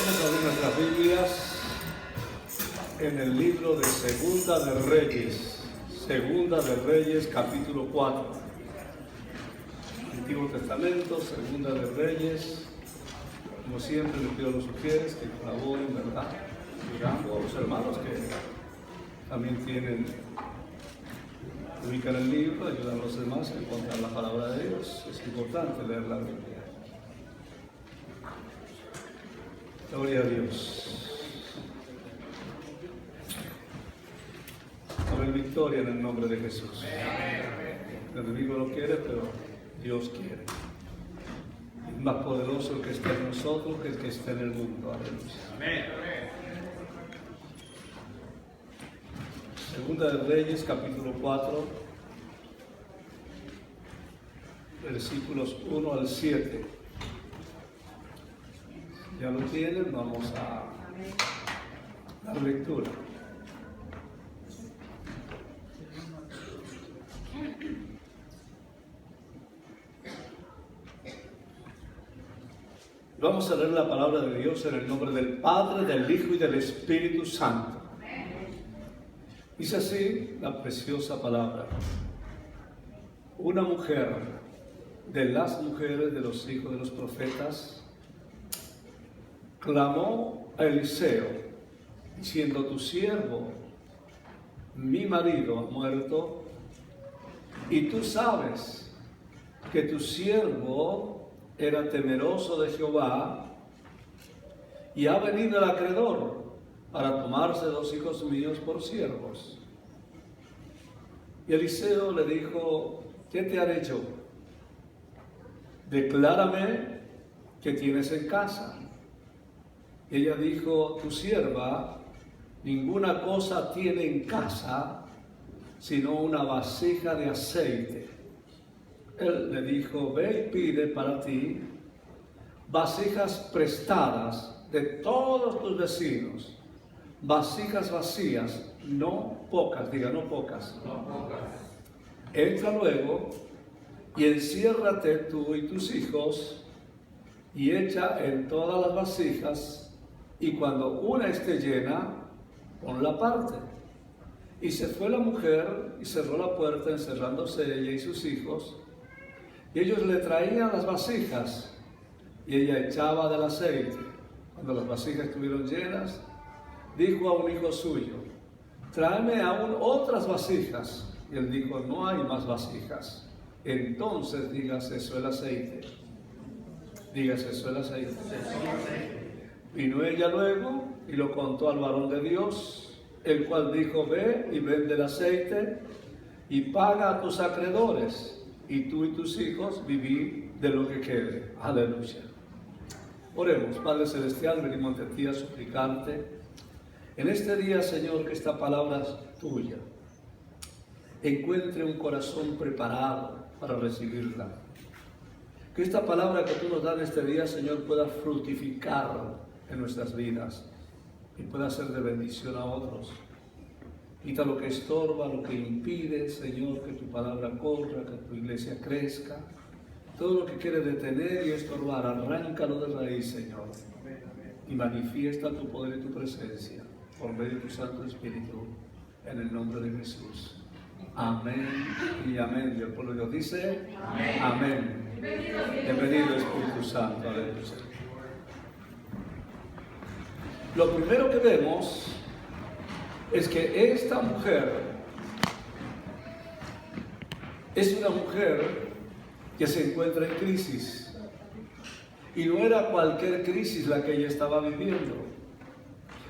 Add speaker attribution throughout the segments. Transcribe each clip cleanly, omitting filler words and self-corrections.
Speaker 1: Vamos a abrir nuestras Biblias en el libro de Segunda de Reyes, capítulo 4. Antiguo Testamento, Segunda de Reyes. Como siempre, les pido a los sugieres que colaboren, ¿verdad? Ayudando a los hermanos que también ubican el libro, ayudan a los demás a encontrar la palabra de Dios. Es importante leer la Biblia. Gloria a Dios. A ver, victoria en el nombre de Jesús. El enemigo no quiere, pero Dios quiere. Es más poderoso el que está en nosotros que el que está en el mundo. Aleluya. Segunda de Reyes, capítulo 4, versículos 1 al 7. Ya lo tienen, vamos a dar lectura. Vamos a leer la palabra de Dios en el nombre del Padre, del Hijo y del Espíritu Santo. Dice así la preciosa palabra. Una mujer de las mujeres de los hijos de los profetas clamó a Eliseo, diciendo: tu siervo, mi marido, ha muerto, y tú sabes que tu siervo era temeroso de Jehová, y ha venido el acreedor para tomarse 2 hijos míos por siervos. Y Eliseo le dijo: ¿qué te haré yo? Declárame qué tienes en casa. Ella dijo: tu sierva ninguna cosa tiene en casa sino una vasija de aceite. Él le dijo: ve y pide para ti vasijas prestadas de todos tus vecinos, vasijas vacías, no pocas, diga no pocas. No pocas. Entra luego y enciérrate tú y tus hijos y echa en todas las vasijas, y cuando una esté llena, ponla aparte. Y se fue la mujer y cerró la puerta, encerrándose ella y sus hijos, y ellos le traían las vasijas, y ella echaba del aceite. Cuando las vasijas estuvieron llenas, dijo a un hijo suyo: tráeme aún otras vasijas. Y él dijo: no hay más vasijas. Entonces dígase eso el aceite. Dígase eso el aceite. Vino ella luego y lo contó al varón de Dios, el cual dijo: ve y vende el aceite y paga a tus acreedores, y tú y tus hijos vivid de lo que quede. Aleluya. Oremos. Padre Celestial, venimos ante ti a suplicarte en este día, Señor, que esta palabra es tuya encuentre un corazón preparado para recibirla. Que esta palabra que tú nos das en este día, Señor, pueda fructificar en nuestras vidas y pueda ser de bendición a otros. Quita lo que estorba, lo que impide, Señor, que tu palabra corra, que tu iglesia crezca. Todo lo que quiere detener y estorbar, arráncalo de raíz, Señor. Y manifiesta tu poder y tu presencia por medio de tu Santo Espíritu, en el nombre de Jesús. Amén y amén. Y el pueblo de Dios dice: amén. Amén. Bienvenido Espíritu Santo. Aleluya. Lo primero que vemos es que esta mujer es una mujer que se encuentra en crisis. Y no era cualquier crisis la que ella estaba viviendo,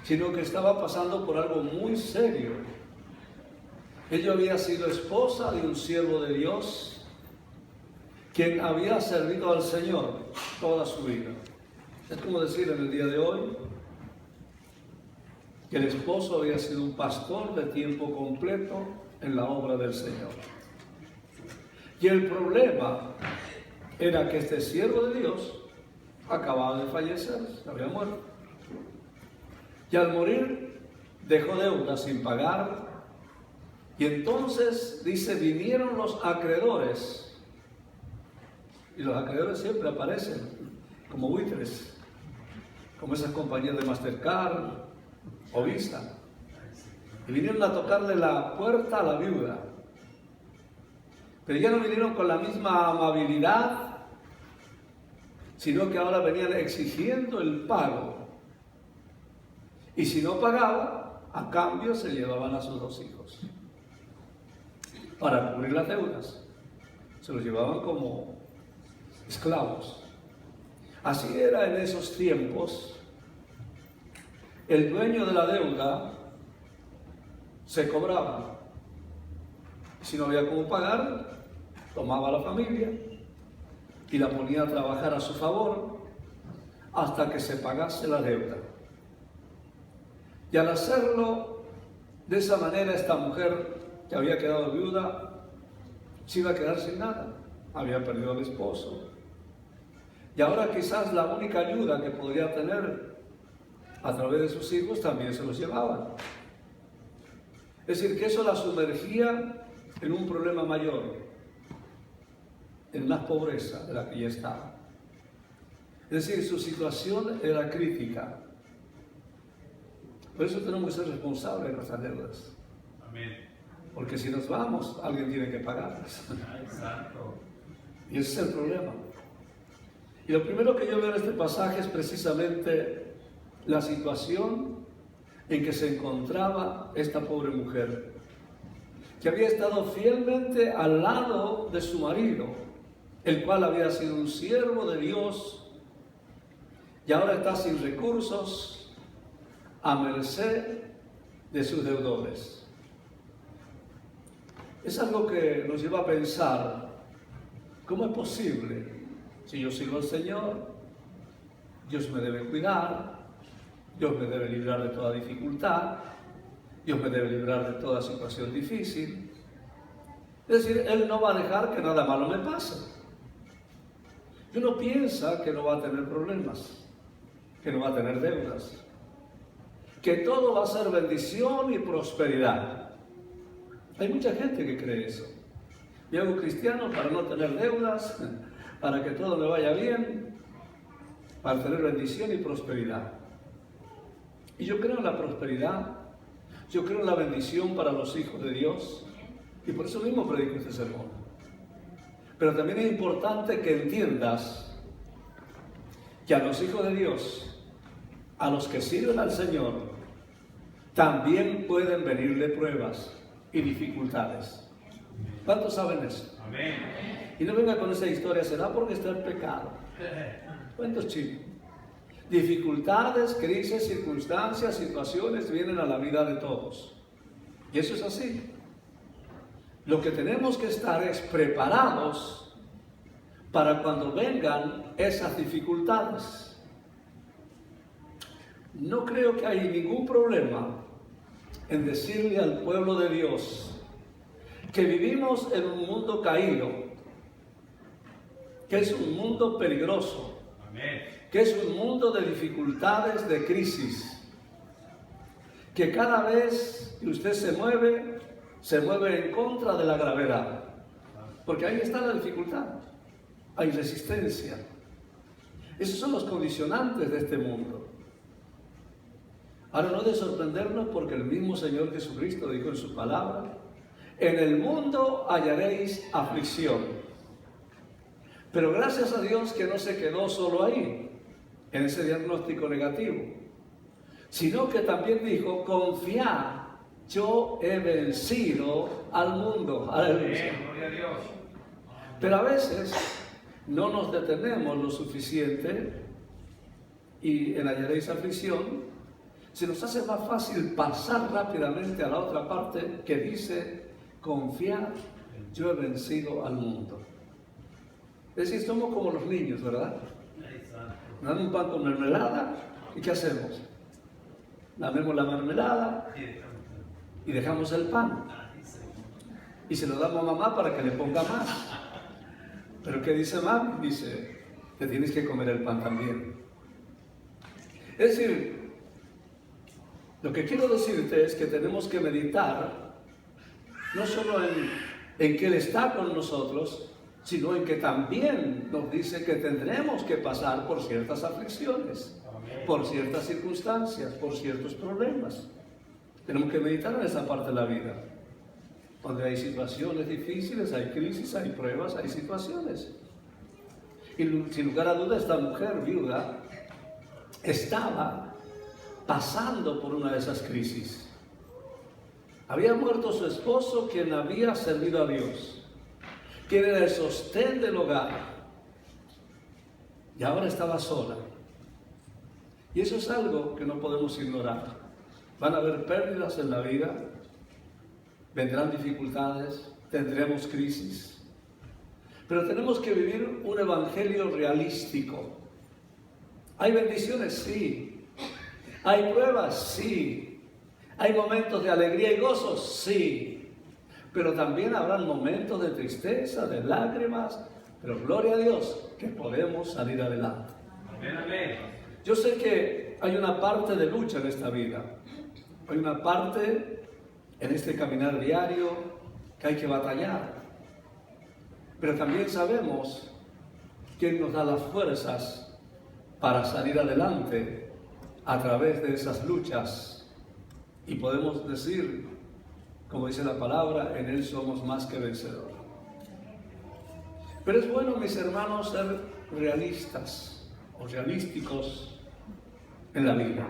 Speaker 1: sino que estaba pasando por algo muy serio. Ella había sido esposa de un siervo de Dios, quien había servido al Señor toda su vida. Es como decir en el día de hoy que el esposo había sido un pastor de tiempo completo en la obra del Señor. Y el problema era que este siervo de Dios acababa de fallecer, había muerto. Y al morir dejó deudas sin pagar. Y entonces, dice, vinieron los acreedores. Y los acreedores siempre aparecen como buitres, como esas compañías de Mastercard o Visa, y vinieron a tocarle la puerta a la viuda. Pero ya no vinieron con la misma amabilidad, sino que ahora venían exigiendo el pago. Y si no pagaba, a cambio se llevaban a sus 2 hijos para cubrir las deudas. Se los llevaban como esclavos. Así era en esos tiempos. El dueño de la deuda se cobraba. Si no había cómo pagar, tomaba a la familia y la ponía a trabajar a su favor hasta que se pagase la deuda. Y al hacerlo de esa manera, esta mujer que había quedado viuda se iba a quedar sin nada. Había perdido al esposo. Y ahora quizás la única ayuda que podría tener a través de sus hijos también se los llevaban. Es decir, que eso la sumergía en un problema mayor, en más pobreza de la que ya estaba. Es decir, su situación era crítica. Por eso tenemos que ser responsables de nuestras deudas.
Speaker 2: Amén.
Speaker 1: Porque si nos vamos, alguien tiene que pagarlas.
Speaker 2: Exacto.
Speaker 1: Y ese es el problema. Y lo primero que yo veo en este pasaje es precisamente la situación en que se encontraba esta pobre mujer, que había estado fielmente al lado de su marido, el cual había sido un siervo de Dios, y ahora está sin recursos, a merced de sus deudores. Es algo que nos lleva a pensar, ¿cómo es posible? Si yo sigo al Señor, Dios me debe cuidar, Dios me debe librar de toda dificultad, Dios me debe librar de toda situación difícil. Es decir, Él no va a dejar que nada malo me pase. Y uno piensa que no va a tener problemas, que no va a tener deudas, que todo va a ser bendición y prosperidad. Hay mucha gente que cree eso. Yo hago cristiano para no tener deudas, para que todo me vaya bien, para tener bendición y prosperidad. Y yo creo en la prosperidad, yo creo en la bendición para los hijos de Dios, y por eso mismo predico este sermón. Pero también es importante que entiendas que a los hijos de Dios, a los que sirven al Señor, también pueden venirle pruebas y dificultades. ¿Cuántos saben eso?
Speaker 2: Amén.
Speaker 1: Y no venga con esa historia, será porque está en pecado. ¿Cuántos chicos? Dificultades, crisis, circunstancias, situaciones vienen a la vida de todos. Y eso es así. Lo que tenemos que estar es preparados para cuando vengan esas dificultades. No creo que haya ningún problema en decirle al pueblo de Dios que vivimos en un mundo caído, que es un mundo peligroso, que es un mundo de dificultades, de crisis, que cada vez que usted se mueve en contra de la gravedad, porque ahí está la dificultad, hay resistencia. Esos son los condicionantes de este mundo. Ahora no de sorprendernos porque el mismo Señor Jesucristo dijo en su palabra: en el mundo hallaréis aflicción. Pero gracias a Dios que no se quedó solo ahí, en ese diagnóstico negativo, sino que también dijo: confiad, yo he vencido al mundo. Aleluya.
Speaker 2: Gloria a Dios.
Speaker 1: Pero a veces no nos detenemos lo suficiente y en hallaréis aflicción. Se nos hace más fácil pasar rápidamente a la otra parte que dice: confiad, yo he vencido al mundo. Es decir, somos como los niños, ¿verdad? Nos dan un pan con mermelada, ¿y qué hacemos? Lamemos la mermelada y dejamos el pan. Y se lo damos a mamá para que le ponga más. ¿Pero qué dice mamá? Dice: te tienes que comer el pan también. Es decir, lo que quiero decirte es que tenemos que meditar no solo en que Él está con nosotros, sino en que también nos dice que tendremos que pasar por ciertas aflicciones. por ciertas circunstancias, por ciertos problemas. Tenemos que meditar en esa parte de la vida. Donde hay situaciones difíciles, hay crisis, hay pruebas, hay situaciones. Y sin lugar a duda, esta mujer viuda estaba pasando por una de esas crisis. Había muerto su esposo, quien había servido a Dios, quien era el sostén del hogar, y ahora estaba sola. Y eso es algo que no podemos ignorar. Van a haber pérdidas en la vida, vendrán dificultades, tendremos crisis, pero tenemos que vivir un evangelio realístico. ¿Hay bendiciones? Sí. ¿Hay pruebas? Sí. ¿Hay momentos de alegría y gozo? Sí. Pero también habrán momentos de tristeza, de lágrimas, pero gloria a Dios que podemos salir adelante.
Speaker 2: Amén, amén.
Speaker 1: Yo sé que hay una parte de lucha en esta vida. Hay una parte en este caminar diario que hay que batallar. Pero también sabemos quién nos da las fuerzas para salir adelante a través de esas luchas. Y podemos decir, como dice la palabra, en Él somos más que vencedores. Pero es bueno, mis hermanos, ser realistas o realísticos en la vida.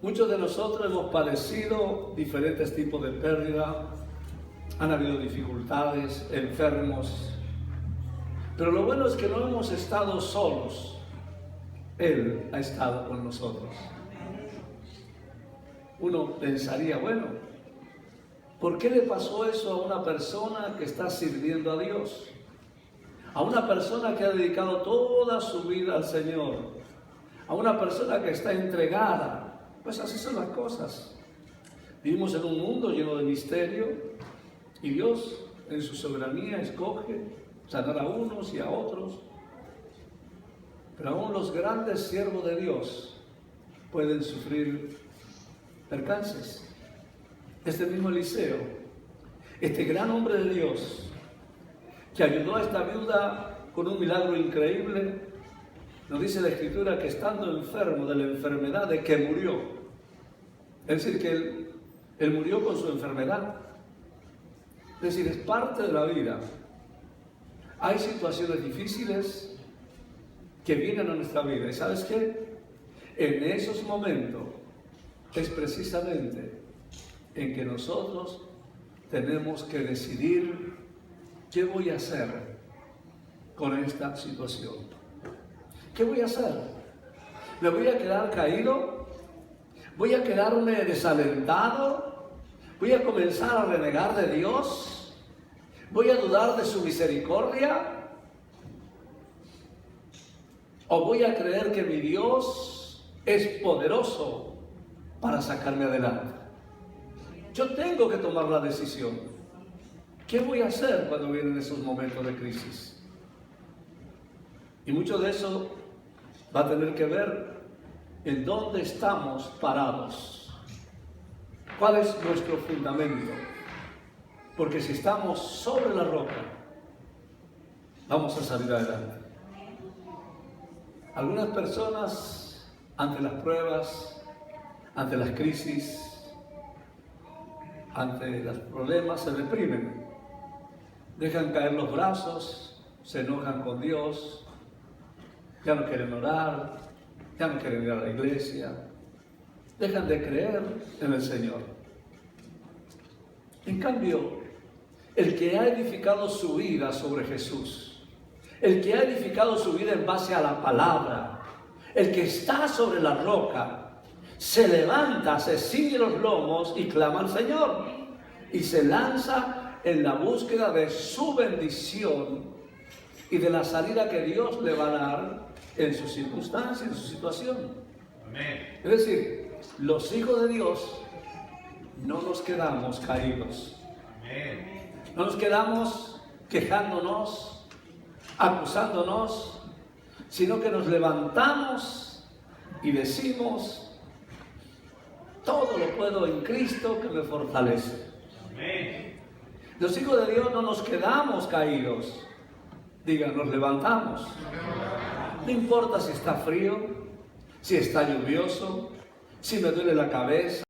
Speaker 1: Muchos de nosotros hemos padecido diferentes tipos de pérdida, han habido dificultades, enfermos, pero lo bueno es que no hemos estado solos. Él ha estado con nosotros. Uno pensaría, bueno, ¿por qué le pasó eso a una persona que está sirviendo a Dios? A una persona que ha dedicado toda su vida al Señor, a una persona que está entregada. Pues así son las cosas. Vivimos en un mundo lleno de misterio y Dios en su soberanía escoge sanar a unos y a otros. Pero aún los grandes siervos de Dios pueden sufrir percances. Este mismo Eliseo, este gran hombre de Dios, que ayudó a esta viuda con un milagro increíble, nos dice la Escritura que estando enfermo de la enfermedad de que murió, es decir, que él murió con su enfermedad. Es decir, es parte de la vida. Hay situaciones difíciles que vienen a nuestra vida. ¿Y sabes qué? En esos momentos es precisamente en que nosotros tenemos que decidir qué voy a hacer con esta situación. ¿Qué voy a hacer? ¿Me voy a quedar caído? ¿Voy a quedarme desalentado? ¿Voy a comenzar a renegar de Dios? ¿Voy a dudar de su misericordia? ¿O voy a creer que mi Dios es poderoso para sacarme adelante? Yo tengo que tomar la decisión. ¿Qué voy a hacer cuando vienen esos momentos de crisis? Y mucho de eso va a tener que ver en dónde estamos parados. ¿Cuál es nuestro fundamento? Porque si estamos sobre la roca, vamos a salir adelante. Algunas personas, ante las pruebas, ante las crisis, ante los problemas, se deprimen. Dejan caer los brazos, se enojan con Dios, ya no quieren orar, ya no quieren ir a la iglesia, dejan de creer en el Señor. En cambio, el que ha edificado su vida sobre Jesús, el que ha edificado su vida en base a la palabra, el que está sobre la roca, se levanta, se ciñe los lomos y clama al Señor y se lanza en la búsqueda de su bendición y de la salida que Dios le va a dar en su circunstancia, en su situación.
Speaker 2: Amén.
Speaker 1: Es decir, los hijos de Dios no nos quedamos caídos.
Speaker 2: Amén.
Speaker 1: No nos quedamos quejándonos, acusándonos, sino que nos levantamos y decimos, todo lo puedo en Cristo que me fortalece.
Speaker 2: Amén.
Speaker 1: Los hijos de Dios no nos quedamos caídos, digan, nos levantamos. No importa si está frío, si está lluvioso, si me duele la cabeza.